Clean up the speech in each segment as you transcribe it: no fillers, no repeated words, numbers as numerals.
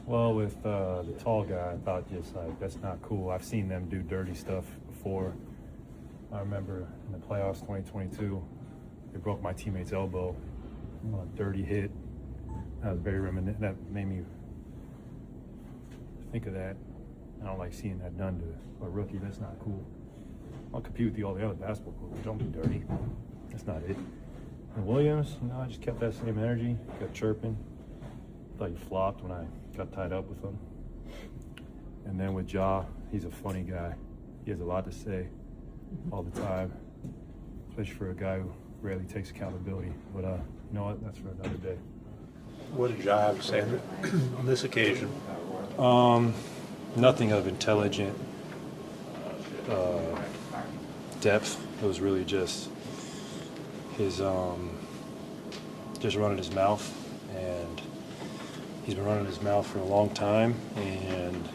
Well, with the tall guy, I thought just like that's not cool. I've seen them do dirty stuff before. I remember in the playoffs 2022, they broke my teammate's elbow on a dirty hit. That was very reminiscent. That made me think of that. I don't like seeing that done to a rookie. That's not cool. I'll compete with all the other basketball players. Don't be dirty. That's not it. And Williams, I just kept that same energy, kept chirping. Thought he flopped when I got tied up with him. And then with Ja, he's a funny guy. He has a lot to say all the time, especially for a guy who rarely takes accountability. But you know what? That's for another day. What did Ja have to say on this occasion? Nothing of intelligent depth. It was really just his just running his mouth, and he's been running his mouth for a long time. And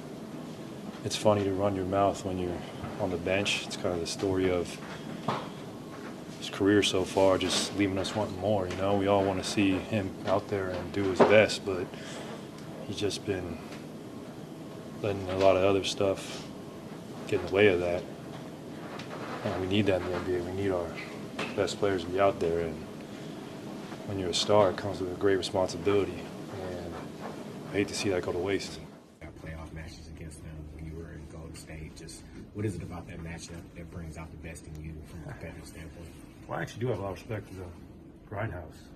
it's funny to run your mouth when you're on the bench. It's kind of the story of his career so far, just leaving us wanting more. You know, we all want to see him out there and do his best, but he's just been letting a lot of other stuff get in the way of that. And we need that in the NBA. We need our best players to be out there. And when you're a star, it comes with a great responsibility. And I hate to see that go to waste. Playoff matches against them when you were in Golden State. Just what is it about that matchup that brings out the best in you from a competitive standpoint? Well, I actually do have a lot of respect for the Grindhouse.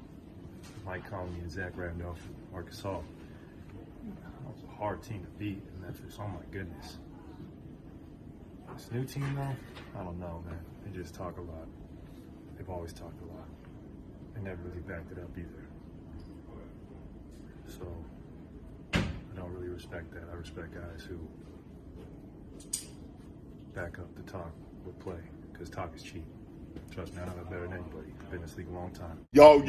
Mike Conley and Zach Randolph, Marcus Gasol. That was a hard team to beat in Memphis. Oh my goodness. This new team though, I don't know, man. They just talk a lot. They've always talked a lot. They never really backed it up either. So I don't really respect that. I respect guys who back up the talk with play, because talk is cheap. Trust me, I know that better than anybody. I've been in this league a long time. Yo,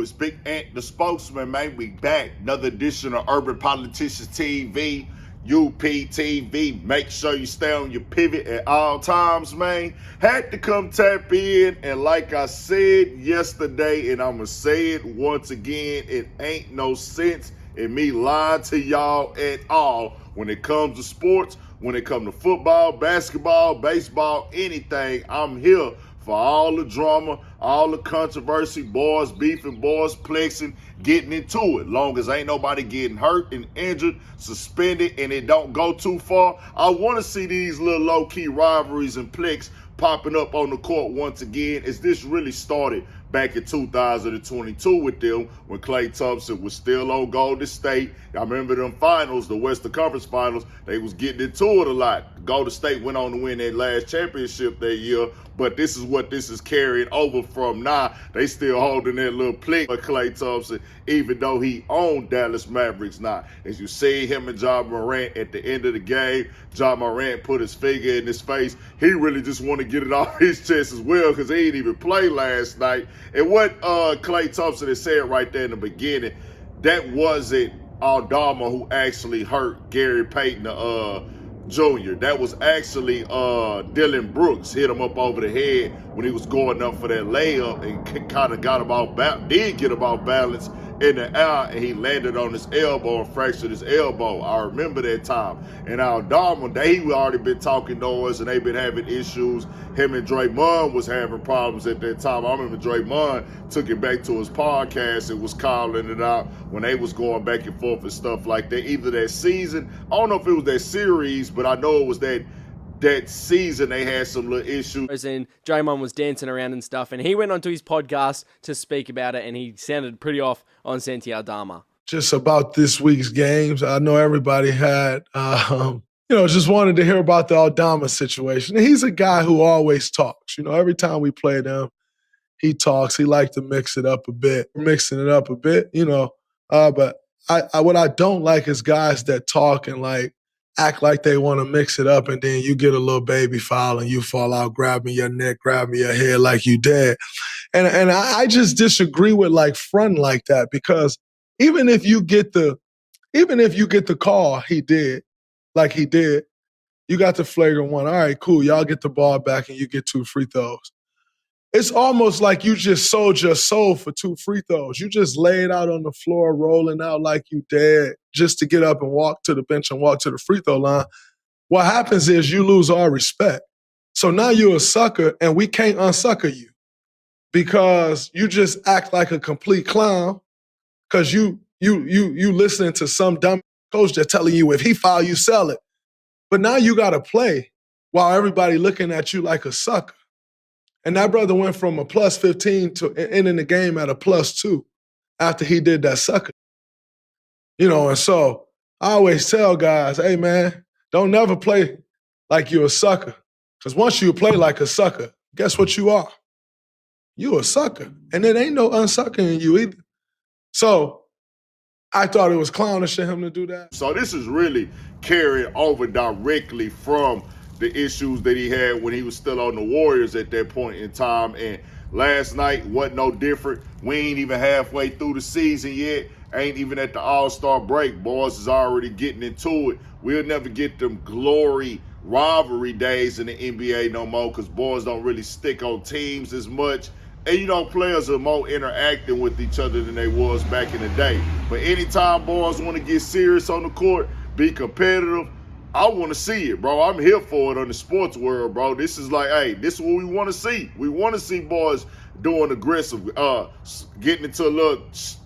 it's Big Ant, the spokesman, man. We back. Another edition of Urban Politicians TV, UPTV. Make sure you stay on your pivot at all times, man. Had to come tap in, and like I said yesterday, and I'm going to say it once again, it ain't no sense in me lying to y'all at all when it comes to sports. When it comes to football, basketball, baseball, anything, I'm here for all the drama, all the controversy, boys beefing, boys plexing, getting into it. Long as ain't nobody getting hurt and injured, suspended, and it don't go too far, I want to see these little low-key rivalries and plex popping up on the court once again, as this really started back in 2022 with them when Klay Thompson was still on Golden State. I remember them finals, the Western Conference Finals, they was getting into it a lot. Golden State went on to win that last championship that year, but this is what this is carrying over from now. They still holding that little plick for Klay Thompson, even though he owned Dallas Mavericks now. As you see him and Ja Morant at the end of the game, Ja Morant put his finger in his face. He really just want to get it off his chest as well, because he didn't even play last night. And what Klay Thompson had said right there in the beginning, that wasn't Aldama who actually hurt Gary Payton Jr. That was actually Dylan Brooks hit him up over the head when he was going up for that layup, and kind of got him off did get him off balance in the air, and he landed on his elbow and fractured his elbow. I remember that time. And Aldama, they already been talking noise, and they've been having issues. Him and Draymond was having problems at that time. I remember Draymond took it back to his podcast and was calling it out when they was going back and forth and stuff like that. Either that season, I don't know if it was that series, but I know it was that season they had some little issues. And Draymond was dancing around and stuff, and he went onto his podcast to speak about it, and he sounded pretty off on Santi Aldama. Just about this week's games, I know everybody had, just wanted to hear about the Aldama situation. And he's a guy who always talks. Every time we play them, he talks. He likes to mix it up a bit, But what I don't like is guys that talk and act like they want to mix it up, and then you get a little baby foul and you fall out grabbing your neck, grabbing your hair like you did. And I just disagree with front like that, because even if you get the call he did, you got the flagrant one. All right, cool. Y'all get the ball back and you get 2 free throws. it's almost like you just sold your soul for 2 free throws. You just laid out on the floor, rolling out like you dead just to get up and walk to the bench and walk to the free throw line. What happens is you lose all respect. So now you're a sucker, and we can't unsucker you because you just act like a complete clown because you listening to some dumb coach that's telling you if he foul, you sell it. But now you got to play while everybody looking at you like a sucker. And that brother went from a plus 15 to ending the game at a plus 2 after he did that sucker. And so I always tell guys, hey, man, don't never play like you're a sucker. Because once you play like a sucker, guess what you are? You a sucker. And there ain't no unsuckering you either. So I thought it was clownish of him to do that. So this is really carried over directly from the issues that he had when he was still on the Warriors at that point in time. And last night wasn't no different. We ain't even halfway through the season yet. Ain't even at the All-Star break. Boys is already getting into it. We'll never get them glory rivalry days in the NBA no more because boys don't really stick on teams as much. And, players are more interacting with each other than they was back in the day. But anytime boys want to get serious on the court, be competitive, I want to see it, bro. I'm here for it on the sports world, bro. This is like, hey, this is what we want to see. We want to see boys doing aggressive, getting into a little,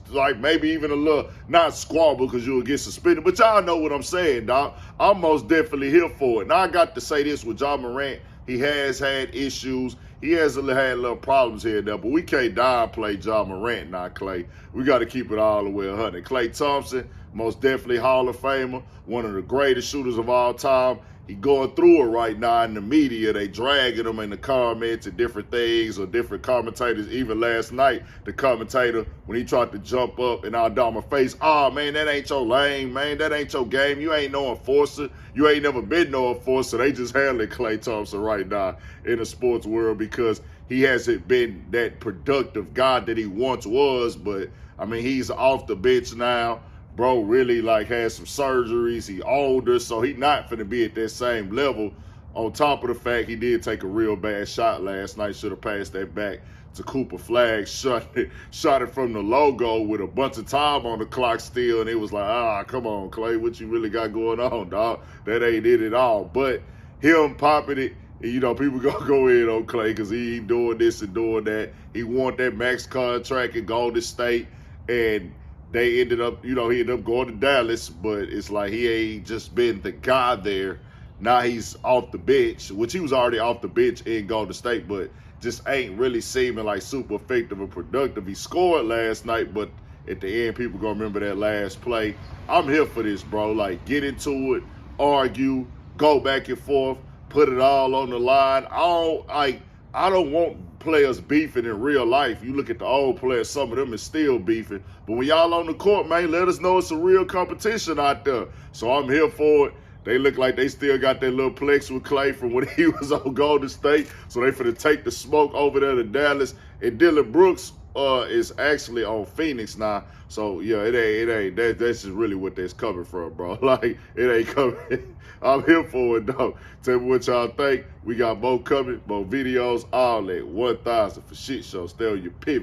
like maybe even a little, not squabble because you'll get suspended. But y'all know what I'm saying, dog. I'm most definitely here for it. Now, I got to say this with Ja Morant. He has had issues. He has had little problems here and there, but we can't downplay Ja Morant now, Klay. We got to keep it all the way 100. Klay Thompson, most definitely Hall of Famer, one of the greatest shooters of all time. He going through it right now in the media. They dragging him in the comments and different things or different commentators. Even last night, the commentator, when he tried to jump up in Aldama face, oh, man, that ain't your lane, man. That ain't your game. You ain't no enforcer. You ain't never been no enforcer. They just handling Klay Thompson right now in the sports world because he hasn't been that productive guy that he once was. But, I mean, he's off the bench now. Bro really had some surgeries. He older, so he not finna be at that same level. On top of the fact he did take a real bad shot last night. Should have passed that back to Cooper Flag. Shot it from the logo with a bunch of time on the clock still. And it was like, come on, Klay, what you really got going on, dog? That ain't it at all. But him popping it, people gonna go in on Klay because he doing this and doing that. He won that max contract in Golden State. And they ended up, he ended up going to Dallas, but it's like he ain't just been the guy there. Now he's off the bench, which he was already off the bench in Golden State, but just ain't really seeming like super effective and productive. He scored last night, but at the end, people gonna remember that last play. I'm here for this, bro. Get into it, argue, go back and forth, put it all on the line. I don't want players beefing in real life. You look at the old players, some of them is still beefing. But when y'all on the court, man, let us know it's a real competition out there. So I'm here for it. They look like they still got that little plex with Klay from when he was on Golden State. So they finna take the smoke over there to Dallas. And Dylan Brooks is actually on Phoenix now. So yeah, it ain't. That's just really what that's coming from, bro. It ain't coming. I'm here for it, though. Tell me what y'all think. We got more coming, more videos, all that. 1,000 for shit show. Stay on your pivot.